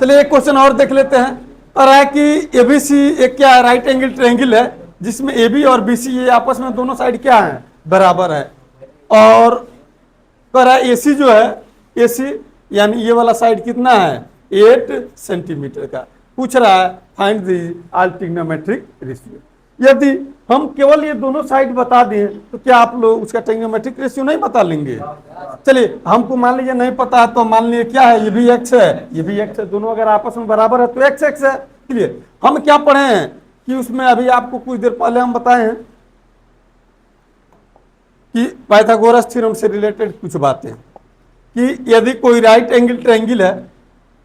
चलिए एक क्वेश्चन और देख लेते हैं। कह रहा है कि एबीसी एक क्या है, राइट एंगल ट्रायंगल है जिसमें एबी और बीसी ये आपस में दोनों साइड क्या है, बराबर है। और कह रहा है एसी जो है, एसी यानी ये वाला साइड कितना है, 8 सेंटीमीटर का। पूछ रहा है find the all trigonometric ratio. यदि हम केवल ये दोनों साइड बता दें तो क्या आप लोग उसका ट्रिग्नोमेट्रिक रेशियो नहीं बता लेंगे? चलिए हमको मान लीजिए नहीं पता है तो मान लीजिए क्या है, ये भी एक्स है, ये भी एक्स है, दोनों अगर आपस में बराबर है तो एक्स एक्स है। चलिए हम क्या पढ़े हैं कि उसमें अभी आपको कुछ देर पहले हम बताए हैं कि पाइथागोरस थ्योरम से रिलेटेड कुछ बातें कि यदि कोई राइट एंगल ट्रायंगल है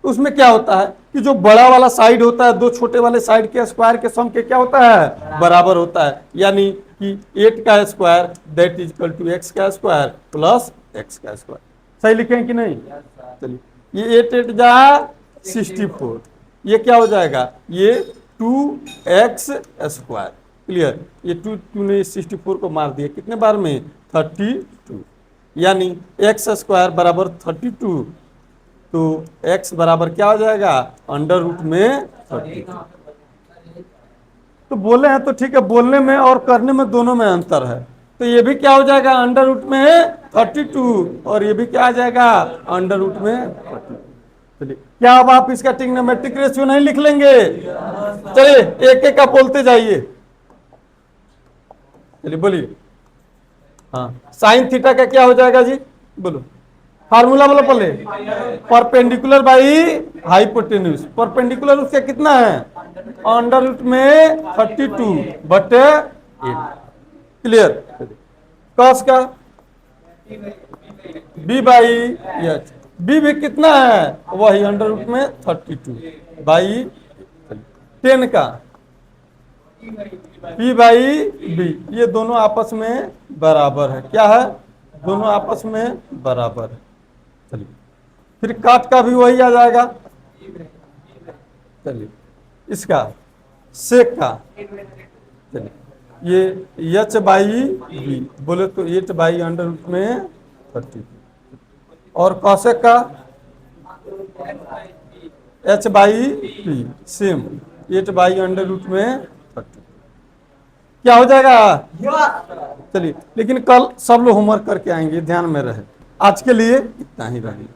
तो उसमें क्या होता है कि जो बड़ा वाला साइड होता है दो छोटे वाले साइड के स्क्वायर के सम के क्या होता है, बराबर होता है। यानी कि 8 का square that is equal to x का स्क्वायर प्लस एक्स का स्क्वायर। सही लिखे हैं कि नहीं? चलिए ये 8 8 जा 64, ये क्या हो जाएगा, ये 2x स्क्वायर। क्लियर? ये 2 ने 64 को मार दिया कितने बार में, 32। यानी एक्स स्क्वायर बराबर 32, तो x बराबर क्या हो जाएगा, अंडर रूट में 32। तो बोले हैं तो ठीक है, बोलने में और करने में दोनों में अंतर है। तो ये भी क्या हो जाएगा, अंडर रूट में 32, और ये भी क्या आ जाएगा, अंडर रूट में 32। चलिए क्या अब आप इसका ट्रिग्नोमेट्रिक रेशियो नहीं लिख लेंगे? चलिए एक एक का बोलते जाइए। चलिए बोलिए। हाँ, साइन थीटा का क्या हो जाएगा जी, बोलो फार्मूला बोलो पहले। Perpendicular by hypotenuse. परपेंडिकुलर उसका कितना है, अंडर रूट में 32 बटे 8। क्लियर? कॉस का बी बाई एच, बी भी कितना है, वही अंडर रूट में 32 बाई 10 का पी बाई बी, ये दोनों आपस में बराबर है। क्या है, दोनों आपस में बराबर है। चलिए फिर काट का भी वही आ जाएगा। चलिए इसका सेक का, चलिए ये एच बाई बी बोले तो 8 बाई अंडर रूट में 32, और कॉसेक का H by P same 8 by under root में 32। क्या हो जाएगा? चलिए लेकिन कल सब लोग होमवर्क करके आएंगे, ध्यान में रहे। आज के लिए इतना ही रहेगा।